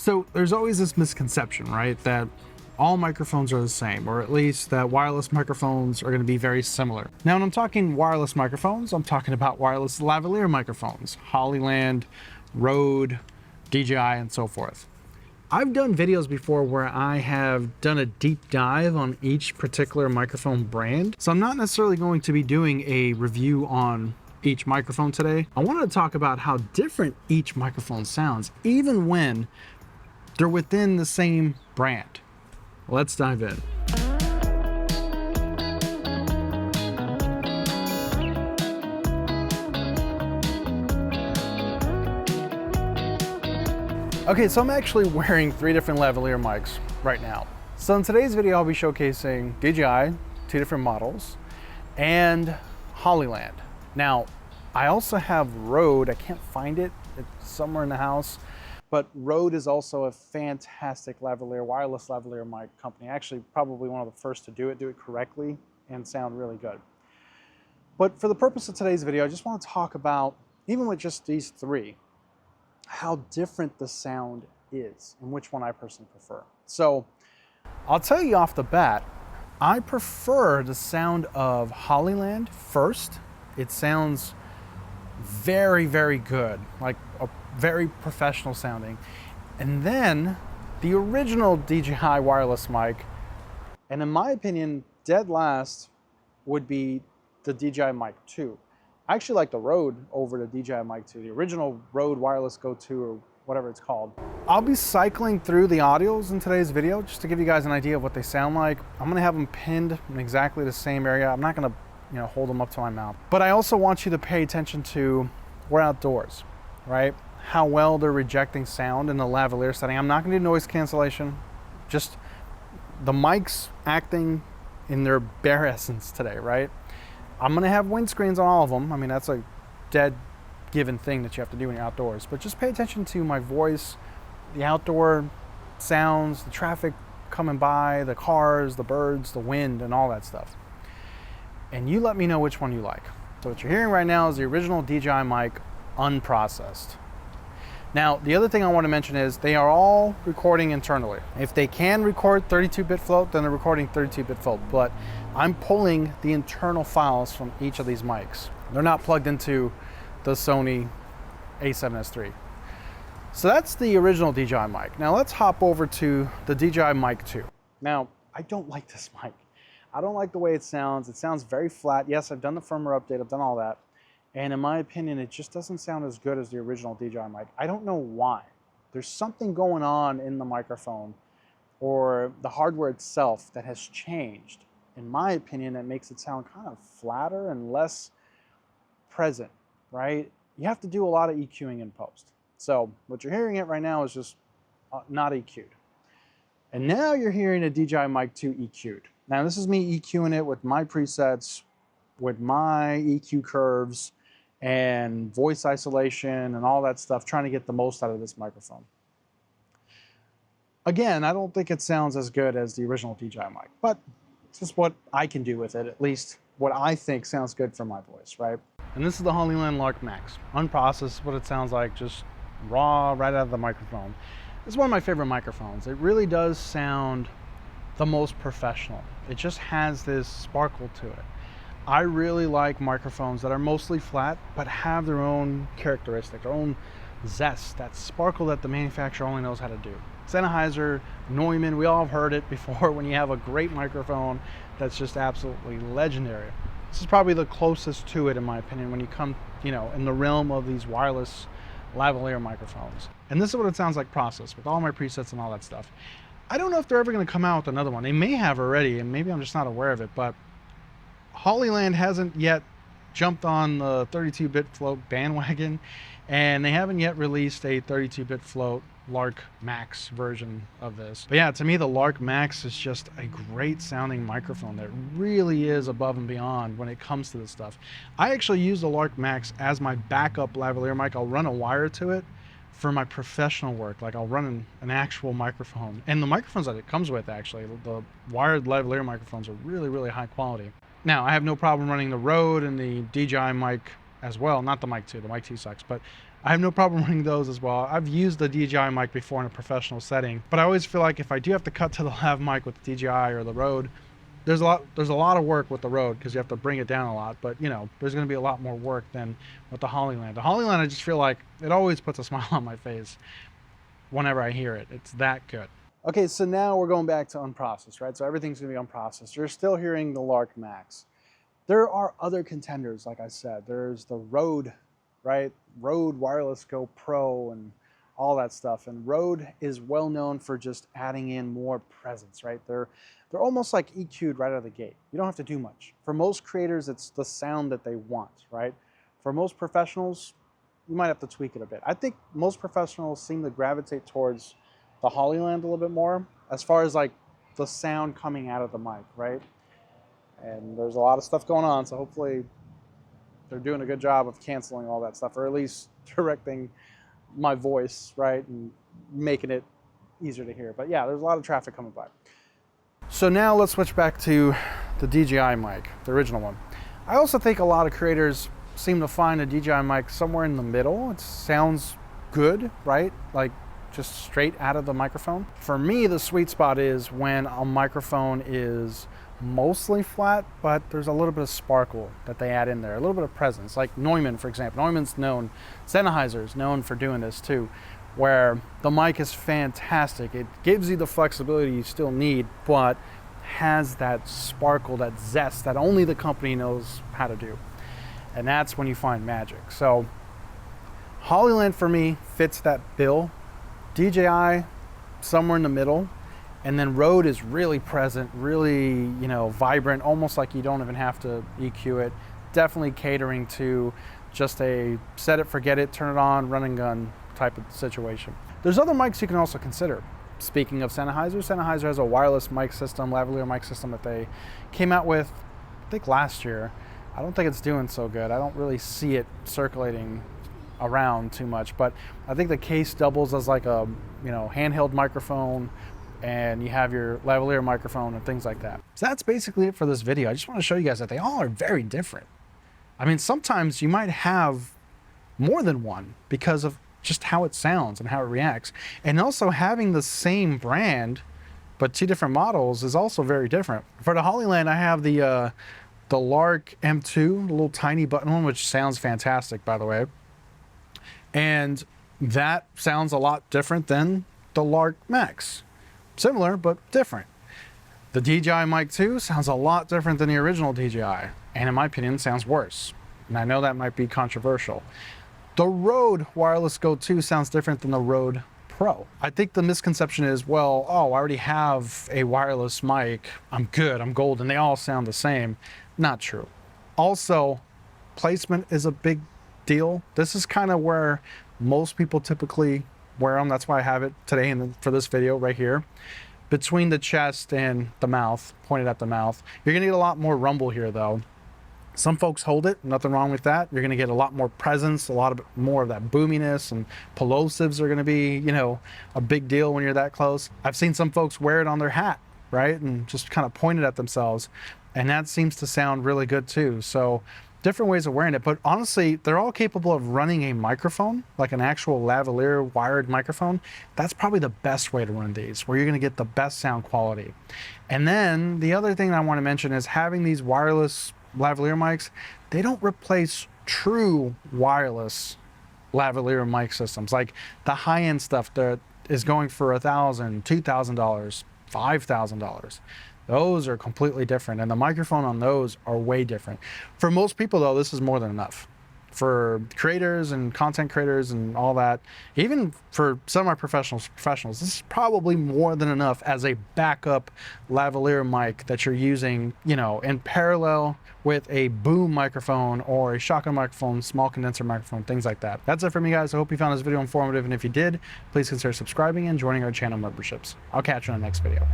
So there's always this misconception, right, that all microphones are the same, or at least that wireless microphones are going to be very similar. Now, when I'm talking wireless microphones, I'm talking about wireless lavalier microphones, Hollyland, Rode, DJI, and so forth. I've done videos before where I have done a deep dive on each particular microphone brand, so I'm not necessarily going to be doing a review on each microphone today. I wanted to talk about how different each microphone sounds, even when they're within the same brand. Let's dive in. Okay, so I'm actually wearing 3 different lavalier mics right now. So in today's video, I'll be showcasing DJI, 2 different models, and Hollyland. Now, I also have Rode. I can't find it. It's somewhere in the house. But Rode is also a fantastic lavalier, wireless lavalier mic company. Actually, probably one of the first to do it correctly, and sound really good. But for the purpose of today's video, I just want to talk about, even with just these 3, how different the sound is and which one I personally prefer. So I'll tell you off the bat, I prefer the sound of Hollyland first. It sounds very, very good, like a very professional sounding. And then the original DJI wireless mic, and in my opinion, dead last would be the DJI Mic 2. I actually like the Rode over the DJI Mic 2, the original Rode Wireless Go 2 or whatever it's called. I'll be cycling through the audios in today's video just to give you guys an idea of what they sound like. I'm gonna have them pinned in exactly the same area. I'm not gonna hold them up to my mouth. But I also want you to pay attention to, we're outdoors, right? How well they're rejecting sound in the lavalier setting. I'm not gonna do noise cancellation, just the mics acting in their bare essence today, right? I'm gonna have windscreens on all of them. I mean, that's a dead given thing that you have to do when you're outdoors. But just pay attention to my voice, the outdoor sounds, the traffic coming by, the cars, the birds, the wind, and all that stuff. And you let me know which one you like. So what you're hearing right now is the original DJI mic unprocessed. Now, the other thing I want to mention is they are all recording internally. If they can record 32-bit float, then they're recording 32-bit float, but I'm pulling the internal files from each of these mics. They're not plugged into the Sony a7S III. So that's the original DJI mic. Now let's hop over to the DJI Mic 2. Now, I don't like this mic. I don't like the way it sounds. It sounds very flat. Yes, I've done the firmware update, I've done all that. And in my opinion, it just doesn't sound as good as the original DJI mic. I don't know why. There's something going on in the microphone or the hardware itself that has changed, in my opinion, that makes it sound kind of flatter and less present, right? You have to do a lot of EQing in post. So what you're hearing it right now is just not EQ'd. And now you're hearing a DJI Mic 2 EQ'd. Now this is me EQing it with my presets, with my EQ curves and voice isolation and all that stuff, trying to get the most out of this microphone. Again, I don't think it sounds as good as the original DJI mic, but it's just what I can do with it, at least what I think sounds good for my voice, right? And this is the Hollyland Lark Max. Unprocessed, what it sounds like, just raw right out of the microphone. This is one of my favorite microphones. It really does sound the most professional. It just has this sparkle to it. I really like microphones that are mostly flat, but have their own characteristic, their own zest, that sparkle that the manufacturer only knows how to do. Sennheiser, Neumann, we all have heard it before when you have a great microphone that's just absolutely legendary. This is probably the closest to it, in my opinion, when you come, in the realm of these wireless lavalier microphones. And this is what it sounds like processed with all my presets and all that stuff. I don't know if they're ever going to come out with another one. They may have already, and maybe I'm just not aware of it, but Hollyland hasn't yet jumped on the 32-bit float bandwagon, and they haven't yet released a 32-bit float Lark Max version of this. But yeah, to me, the Lark Max is just a great sounding microphone that really is above and beyond when it comes to this stuff. I actually use the Lark Max as my backup lavalier mic. I'll run a wire to it for my professional work. Like I'll run an actual microphone, and the microphones that it comes with, actually, the wired lavalier microphones are really, really high quality. Now, I have no problem running the Rode and the DJI mic as well. Not the Mic 2, the Mic 2 sucks, but I have no problem running those as well. I've used the DJI mic before in a professional setting, but I always feel like if I do have to cut to the lav mic with the DJI or the Rode, there's a lot of work with the Rode because you have to bring it down a lot, but you know, there's going to be a lot more work than with the Hollyland. The Hollyland, I just feel like it always puts a smile on my face whenever I hear it. It's that good. Okay, so now we're going back to unprocessed, right? So everything's going to be unprocessed. You're still hearing the Lark Max. There are other contenders, like I said. There's the Rode, right? Rode Wireless Go Pro and all that stuff. And Rode is well known for just adding in more presence, right? They're almost like EQ'd right out of the gate. You don't have to do much. For most creators, it's the sound that they want, right? For most professionals, you might have to tweak it a bit. I think most professionals seem to gravitate towards the Hollyland a little bit more as far as like the sound coming out of the mic, right? And there's a lot of stuff going on, so hopefully they're doing a good job of canceling all that stuff, or at least directing my voice, right, and making it easier to hear. But yeah, there's a lot of traffic coming by. So now let's switch back to the DJI mic, the original one. I also think a lot of creators seem to find a DJI mic somewhere in the middle. It sounds good, right? Like just straight out of the microphone. For me, the sweet spot is when a microphone is mostly flat, but there's a little bit of sparkle that they add in there, a little bit of presence. Like Neumann, for example. Neumann's known, Sennheiser's known for doing this too, where the mic is fantastic. It gives you the flexibility you still need, but has that sparkle, that zest that only the company knows how to do. And that's when you find magic. So Hollyland for me fits that bill. DJI, somewhere in the middle. And then Rode is really present, really, you know, vibrant, almost like you don't even have to EQ it. Definitely catering to just a set it, forget it, turn it on, run and gun type of situation. There's other mics you can also consider. Speaking of Sennheiser, Sennheiser has a wireless mic system, lavalier mic system that they came out with, I think last year. I don't think it's doing so good. I don't really see it circulating around too much, but I think the case doubles as like a, you know, handheld microphone, and you have your lavalier microphone and things like that. So that's basically it for this video. I just want to show you guys that they all are very different. I mean, sometimes you might have more than one because of just how it sounds and how it reacts. And also having the same brand, but two different models is also very different. For the Hollyland, I have the Lark M2, the little tiny button one, which sounds fantastic, by the way. And that sounds a lot different than the Lark Max. Similar, but different. The DJI Mic 2 sounds a lot different than the original DJI, and in my opinion, sounds worse. And I know that might be controversial. The Rode Wireless Go 2 sounds different than the Rode Pro. I think the misconception is, well, oh, I already have a wireless mic, I'm good, I'm golden, they all sound the same. Not true. Also, placement is a big deal. This is kind of where most people typically wear them. That's why I have it today and for this video right here. Between the chest and the mouth, pointed at the mouth. You're gonna get a lot more rumble here though. Some folks hold it, nothing wrong with that. You're gonna get a lot more presence, a lot of more of that boominess, and plosives are gonna be, you know, a big deal when you're that close. I've seen some folks wear it on their hat, right? And just kind of point it at themselves. And that seems to sound really good too. So different ways of wearing it, but honestly, they're all capable of running a microphone, like an actual lavalier wired microphone. That's probably the best way to run these, where you're gonna get the best sound quality. And then the other thing I wanna mention is having these wireless lavalier mics, they don't replace true wireless lavalier mic systems. Like the high-end stuff that is going for $1,000, $2,000, $5,000. Those are completely different, and the microphone on those are way different. For most people though, this is more than enough. For creators and content creators and all that, even for semi-professionals, this is probably more than enough as a backup lavalier mic that you're using, you know, in parallel with a boom microphone or a shotgun microphone, small condenser microphone, things like that. That's it for me, guys. I hope you found this video informative, and if you did, please consider subscribing and joining our channel memberships. I'll catch you in the next video.